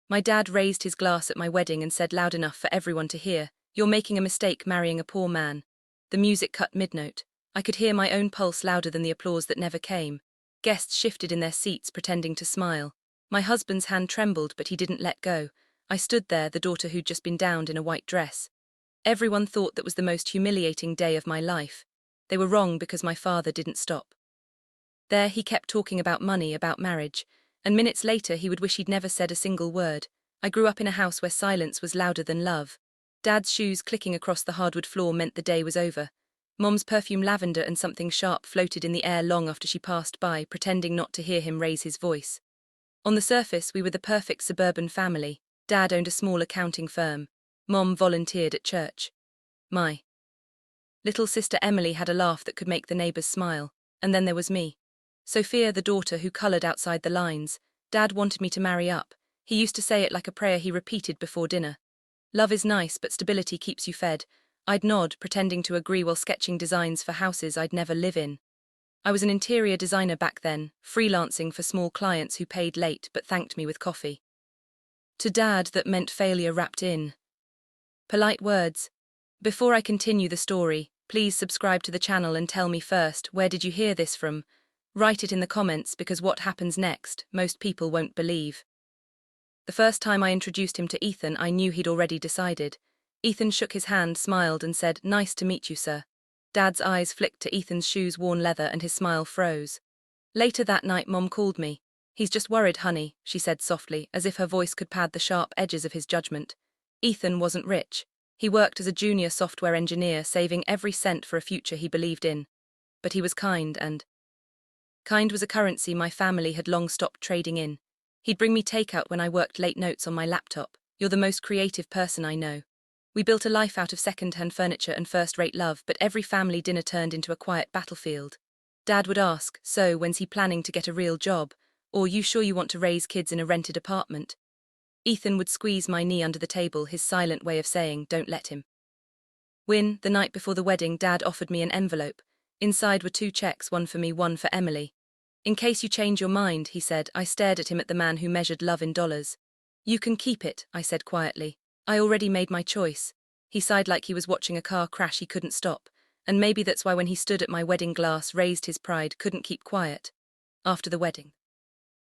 My dad raised his glass at my wedding and said loud enough for everyone to hear, "You're making a mistake marrying a poor man." The music cut mid-note. I could hear my own pulse louder than the applause that never came. Guests shifted in their seats, pretending to smile. My husband's hand trembled, but he didn't let go. I stood there, the daughter who'd just been downed in a white dress. Everyone thought that was the most humiliating day of my life. They were wrong because my father didn't stop. There he kept talking about money, about marriage, and minutes later he would wish he'd never said a single word. I grew up in a house where silence was louder than love. Dad's shoes clicking across the hardwood floor meant the day was over. Mom's perfume lavender and something sharp floated in the air long after she passed by, pretending not to hear him raise his voice. On the surface, we were the perfect suburban family. Dad owned a small accounting firm. Mom volunteered at church. My little sister Emily had a laugh that could make the neighbors smile. And then there was me. Sophia, the daughter who colored outside the lines. Dad wanted me to marry up. He used to say it like a prayer he repeated before dinner. Love is nice, but stability keeps you fed. I'd nod, pretending to agree while sketching designs for houses I'd never live in. I was an interior designer back then, freelancing for small clients who paid late but thanked me with coffee. To Dad, that meant failure wrapped in polite words. Before I continue the story, please subscribe to the channel and tell me first, where did you hear this from? Write it in the comments, because what happens next, most people won't believe. The first time I introduced him to Ethan, I knew he'd already decided. Ethan shook his hand, smiled, and said, "Nice to meet you, sir." Dad's eyes flicked to Ethan's shoes-worn leather and his smile froze. Later that night, Mom called me. "He's just worried, honey," she said softly, as if her voice could pad the sharp edges of his judgment. Ethan wasn't rich. He worked as a junior software engineer, saving every cent for a future he believed in. But he was kind, and kind was a currency my family had long stopped trading in. He'd bring me takeout when I worked late notes on my laptop. "You're the most creative person I know." We built a life out of second-hand furniture and first-rate love, but every family dinner turned into a quiet battlefield. Dad would ask, "So, when's he planning to get a real job?" Or, "You sure you want to raise kids in a rented apartment?" Ethan would squeeze my knee under the table, his silent way of saying, "Don't let him win." The night before the wedding, Dad offered me an envelope. Inside were 2 checks, one for me, one for Emily. "In case you change your mind," he said. I stared at him, at the man who measured love in dollars. "You can keep it," I said quietly. "I already made my choice." He sighed like he was watching a car crash he couldn't stop, and maybe that's why when he stood at my wedding glass, raised his pride, couldn't keep quiet. After the wedding,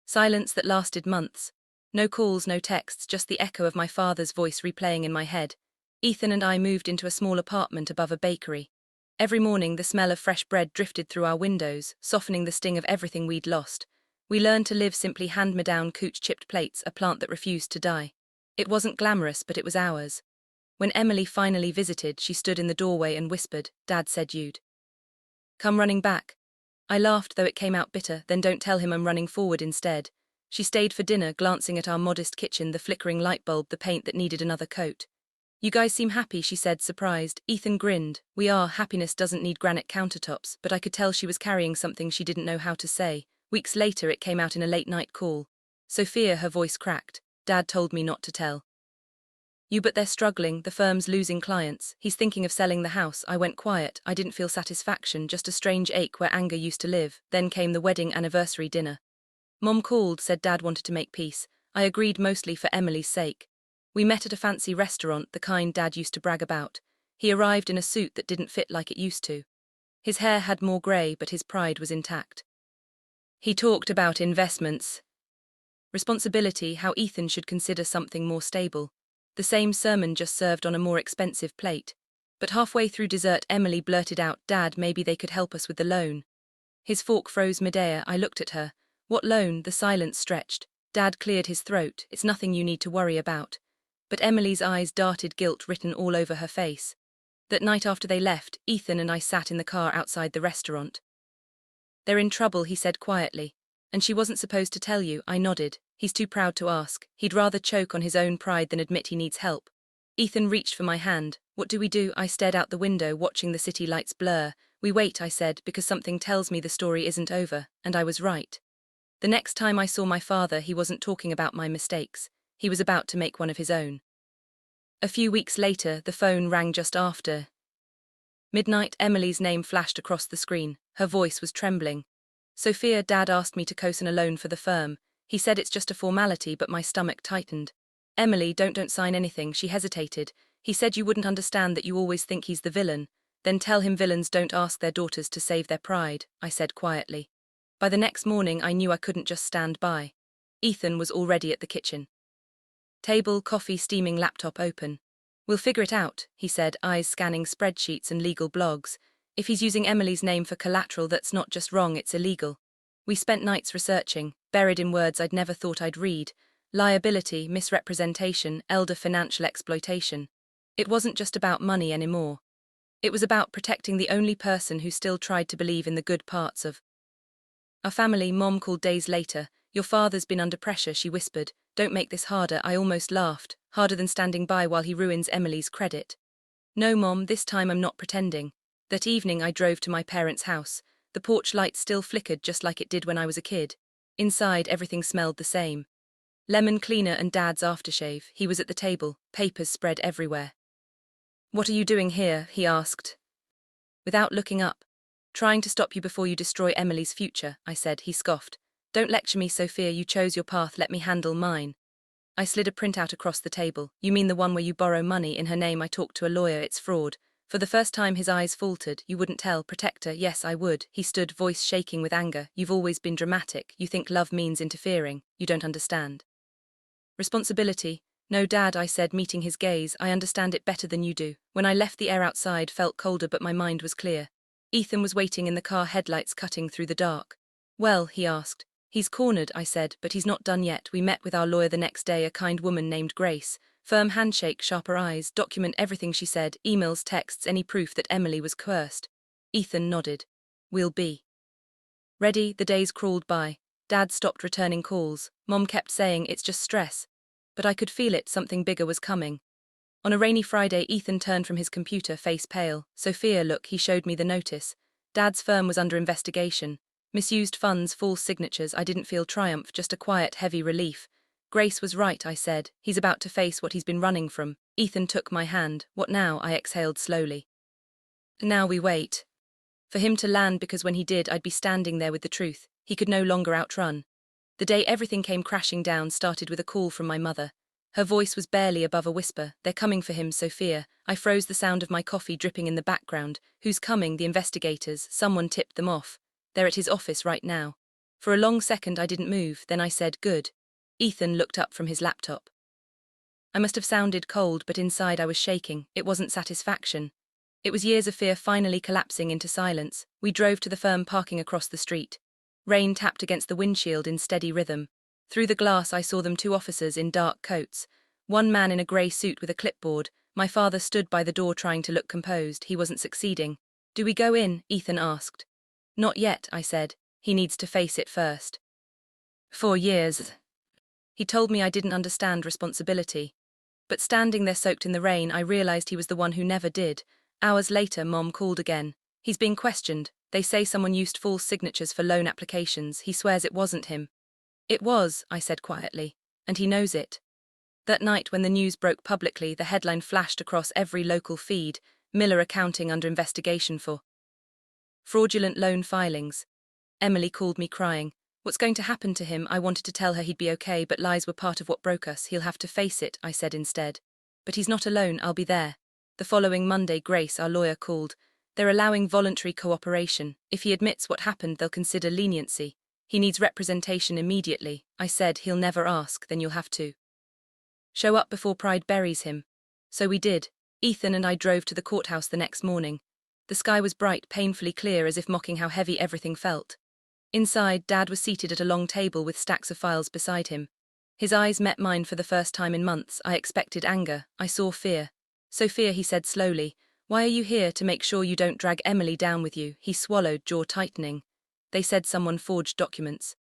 silence that lasted months. No calls, no texts, just the echo of my father's voice replaying in my head. Ethan and I moved into a small apartment above a bakery. Every morning, the smell of fresh bread drifted through our windows, softening the sting of everything we'd lost. We learned to live simply, hand-me-down cooch-chipped plates, a plant that refused to die. It wasn't glamorous, but it was ours. When Emily finally visited, she stood in the doorway and whispered, "Dad said you'd come running back." I laughed, though it came out bitter. "Then don't tell him I'm running forward instead." She stayed for dinner, glancing at our modest kitchen, the flickering light bulb, the paint that needed another coat. "You guys seem happy," she said, surprised. Ethan grinned. "We are. Happiness doesn't need granite countertops," but I could tell she was carrying something she didn't know how to say. Weeks later, it came out in a late-night call. "Sophia," her voice cracked. "Dad told me not to tell you, but they're struggling. The firm's losing clients. He's thinking of selling the house." I went quiet. I didn't feel satisfaction, just a strange ache where anger used to live. Then came the wedding anniversary dinner. Mom called, said Dad wanted to make peace. I agreed, mostly for Emily's sake. We met at a fancy restaurant, the kind Dad used to brag about. He arrived in a suit that didn't fit like it used to. His hair had more grey, but his pride was intact. He talked about investments, responsibility, how Ethan should consider something more stable. The same sermon, just served on a more expensive plate. But halfway through dessert, Emily blurted out, "Dad, maybe they could help us with the loan." His fork froze midair. I looked at her. "What loan?" The silence stretched. Dad cleared his throat. "It's nothing you need to worry about." But Emily's eyes darted, guilt written all over her face. That night after they left, Ethan and I sat in the car outside the restaurant. "They're in trouble," he said quietly. "And she wasn't supposed to tell you." I nodded. "He's too proud to ask. He'd rather choke on his own pride than admit he needs help." Ethan reached for my hand. "What do we do?" I stared out the window, watching the city lights blur. "We wait," I said, "because something tells me the story isn't over." And I was right. The next time I saw my father, he wasn't talking about my mistakes. He was about to make one of his own. A few weeks later, the phone rang just after midnight. Emily's name flashed across the screen. Her voice was trembling. "Sophia, Dad asked me to co-sign a loan for the firm. He said it's just a formality," but my stomach tightened. Emily, don't sign anything, she hesitated. He said you wouldn't understand that you always think he's the villain. Then tell him villains don't ask their daughters to save their pride, I said quietly. By the next morning I knew I couldn't just stand by. Ethan was already at the kitchen. Table, coffee steaming, laptop open. We'll figure it out, he said, eyes scanning spreadsheets and legal blogs. If he's using Emily's name for collateral, that's not just wrong, it's illegal. We spent nights researching, buried in words I'd never thought I'd read. Liability, misrepresentation, elder financial exploitation. It wasn't just about money anymore. It was about protecting the only person who still tried to believe in the good parts of our family. Mom called days later. Your father's been under pressure, she whispered. Don't make this harder. I almost laughed. Harder than standing by while he ruins Emily's credit. No, Mom, this time I'm not pretending. That evening I drove to my parents' house. The porch light still flickered just like it did when I was a kid. Inside, everything smelled the same. Lemon cleaner and Dad's aftershave. He was at the table, papers spread everywhere. What are you doing here? He asked. Without looking up. Trying to stop you before you destroy Emily's future, I said. He scoffed. Don't lecture me, Sophia, you chose your path, let me handle mine. I slid a printout across the table. You mean the one where you borrow money in her name? I talked to a lawyer, it's fraud. For the first time his eyes faltered. You wouldn't tell, protector? Yes, I would. He stood, voice shaking with anger. You've always been dramatic. You think love means interfering. You don't understand. Responsibility. No, Dad, I said, meeting his gaze. I understand it better than you do. When I left, the air outside felt colder, but my mind was clear. Ethan was waiting in the car, headlights cutting through the dark. Well, he asked. He's cornered, I said, but he's not done yet. We met with our lawyer the next day, a kind woman named Grace. Firm handshake, sharper eyes, document everything she said, emails, texts, any proof that Emily was coerced. Ethan nodded. We'll be ready. The days crawled by. Dad stopped returning calls. Mom kept saying it's just stress. But I could feel it, something bigger was coming. On a rainy Friday, Ethan turned from his computer, face pale. Sophia, look, he showed me the notice. Dad's firm was under investigation. Misused funds, false signatures. I didn't feel triumph, just a quiet, heavy relief. Grace was right, I said. He's about to face what he's been running from. Ethan took my hand. What now? I exhaled slowly. Now we wait. For him to land, because when he did, I'd be standing there with the truth. He could no longer outrun. The day everything came crashing down started with a call from my mother. Her voice was barely above a whisper. They're coming for him, Sophia. I froze, the sound of my coffee dripping in the background. Who's coming? The investigators. Someone tipped them off. They're at his office right now. For a long second I didn't move, then I said, good. Ethan looked up from his laptop. I must have sounded cold, but inside I was shaking. It wasn't satisfaction. It was years of fear finally collapsing into silence. We drove to the firm, parking across the street. Rain tapped against the windshield in steady rhythm. Through the glass I saw them, two officers in dark coats. One man in a grey suit with a clipboard. My father stood by the door trying to look composed. He wasn't succeeding. Do we go in? Ethan asked. Not yet, I said. He needs to face it first. 4 years. He told me I didn't understand responsibility. But standing there soaked in the rain, I realized he was the one who never did. Hours later, Mom called again. He's being questioned. They say someone used false signatures for loan applications. He swears it wasn't him. It was, I said quietly, and he knows it. That night when the news broke publicly, the headline flashed across every local feed. Miller Accounting under investigation for fraudulent loan filings. Emily called me crying. What's going to happen to him? I wanted to tell her he'd be okay, but lies were part of what broke us. He'll have to face it, I said instead. But he's not alone, I'll be there. The following Monday, Grace, our lawyer, called. They're allowing voluntary cooperation. If he admits what happened, they'll consider leniency. He needs representation immediately. I said, he'll never ask, then you'll have to show up before pride buries him. So we did. Ethan and I drove to the courthouse the next morning. The sky was bright, painfully clear, as if mocking how heavy everything felt. Inside, Dad was seated at a long table with stacks of files beside him. His eyes met mine for the first time in months. I expected anger. I saw fear. Sophia, he said slowly, why are you here? To make sure you don't drag Emily down with you. He swallowed, jaw tightening. They said someone forged documents.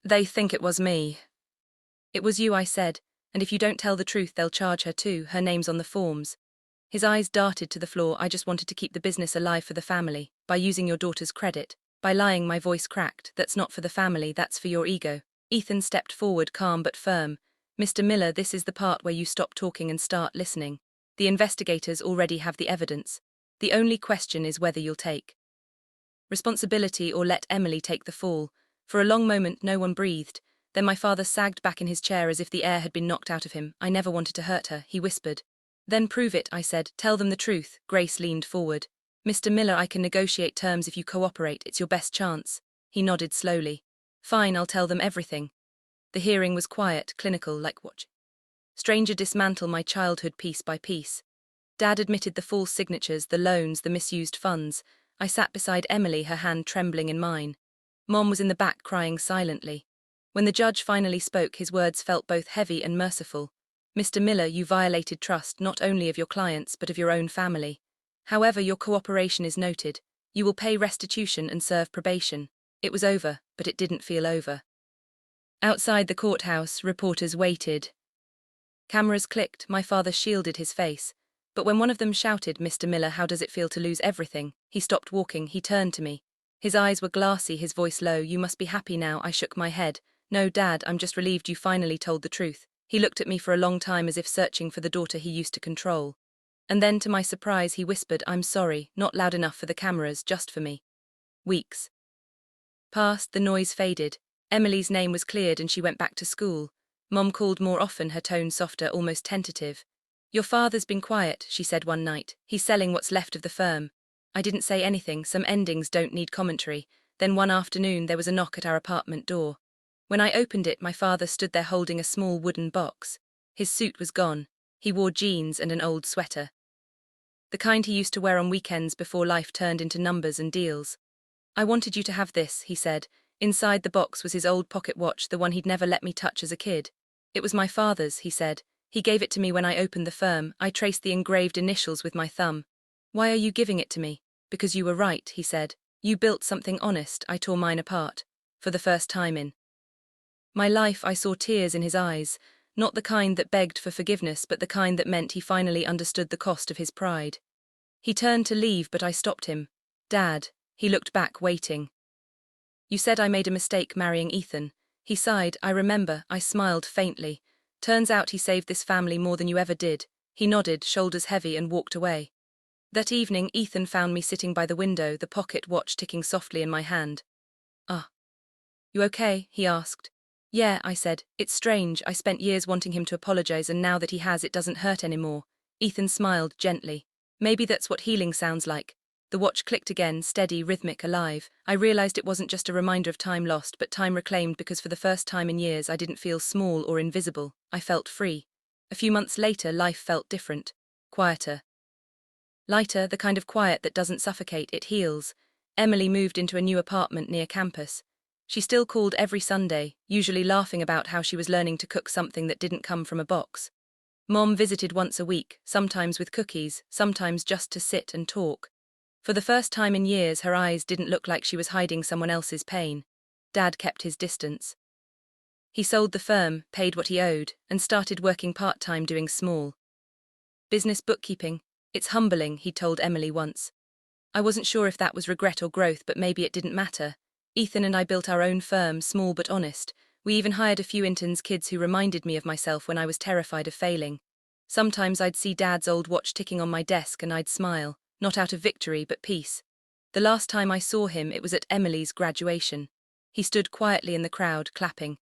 They think it was me. It was you, I said, and if you don't tell the truth, they'll charge her too. Her name's on the forms. His eyes darted to the floor. I just wanted to keep the business alive for the family, by using your daughter's credit. By lying, my voice cracked. That's not for the family, that's for your ego. Ethan stepped forward, calm but firm. Mr. Miller, this is the part where you stop talking and start listening. The investigators already have the evidence. The only question is whether you'll take responsibility or let Emily take the fall. For a long moment no one breathed. Then my father sagged back in his chair as if the air had been knocked out of him. I never wanted to hurt her, he whispered. Then prove it, I said. Tell them the truth. Grace leaned forward. Mr. Miller, I can negotiate terms if you cooperate. It's your best chance. He nodded slowly. Fine, I'll tell them everything. The hearing was quiet, clinical, like watch. Stranger dismantle my childhood piece by piece. Dad admitted the false signatures, the loans, the misused funds. I sat beside Emily, her hand trembling in mine. Mom was in the back crying silently. When the judge finally spoke, his words felt both heavy and merciful. Mr. Miller, you violated trust not only of your clients but of your own family. However, your cooperation is noted. You will pay restitution and serve probation. It was over, but it didn't feel over. Outside the courthouse, reporters waited. Cameras clicked, my father shielded his face. But when one of them shouted, Mr. Miller, how does it feel to lose everything? He stopped walking, he turned to me. His eyes were glassy, his voice low. You must be happy now. I shook my head. No, Dad, I'm just relieved you finally told the truth. He looked at me for a long time as if searching for the daughter he used to control. And then, to my surprise, he whispered, I'm sorry, not loud enough for the cameras, just for me. Weeks passed, the noise faded. Emily's name was cleared and she went back to school. Mom called more often, her tone softer, almost tentative. Your father's been quiet, she said one night. He's selling what's left of the firm. I didn't say anything, some endings don't need commentary. Then one afternoon there was a knock at our apartment door. When I opened it, my father stood there holding a small wooden box. His suit was gone. He wore jeans and an old sweater. The kind he used to wear on weekends before life turned into numbers and deals. I wanted you to have this, he said. Inside the box was his old pocket watch, the one he'd never let me touch as a kid. It was my father's, he said. He gave it to me when I opened the firm. I traced the engraved initials with my thumb. Why are you giving it to me? Because you were right, he said. You built something honest. I tore mine apart. For the first time in my life, I saw tears in his eyes, not the kind that begged for forgiveness, but the kind that meant he finally understood the cost of his pride. He turned to leave, but I stopped him. Dad, he looked back, waiting. You said I made a mistake marrying Ethan. He sighed. I remember. I smiled faintly. Turns out he saved this family more than you ever did. He nodded, shoulders heavy, and walked away. That evening, Ethan found me sitting by the window, the pocket watch ticking softly in my hand. Ah. You okay? He asked. Yeah, I said. It's strange. I spent years wanting him to apologize, and now that he has, it doesn't hurt anymore. Ethan smiled gently. Maybe that's what healing sounds like. The watch clicked again, steady, rhythmic, alive. I realized it wasn't just a reminder of time lost, but time reclaimed, because for the first time in years I didn't feel small or invisible. I felt free. A few months later, life felt different. Quieter. Lighter, the kind of quiet that doesn't suffocate, it heals. Emily moved into a new apartment near campus. She still called every Sunday, usually laughing about how she was learning to cook something that didn't come from a box. Mom visited once a week, sometimes with cookies, sometimes just to sit and talk. For the first time in years, her eyes didn't look like she was hiding someone else's pain. Dad kept his distance. He sold the firm, paid what he owed, and started working part-time doing small business bookkeeping. It's humbling, he told Emily once. I wasn't sure if that was regret or growth, but maybe it didn't matter. Ethan and I built our own firm, small but honest. We even hired a few interns, kids who reminded me of myself when I was terrified of failing. Sometimes I'd see Dad's old watch ticking on my desk and I'd smile, not out of victory but peace. The last time I saw him, it was at Emily's graduation. He stood quietly in the crowd, clapping.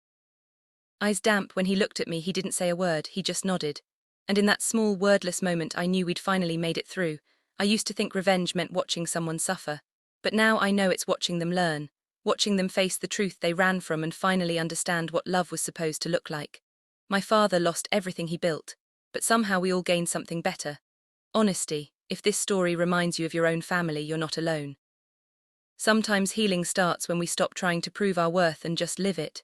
Eyes damp. When he looked at me, he didn't say a word, he just nodded. And in that small, wordless moment, I knew we'd finally made it through. I used to think revenge meant watching someone suffer. But now I know it's watching them learn. Watching them face the truth they ran from and finally understand what love was supposed to look like. My father lost everything he built, but somehow we all gained something better. Honesty. If this story reminds you of your own family, you're not alone. Sometimes healing starts when we stop trying to prove our worth and just live it.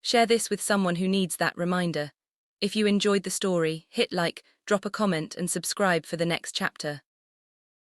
Share this with someone who needs that reminder. If you enjoyed the story, hit like, drop a comment and subscribe for the next chapter.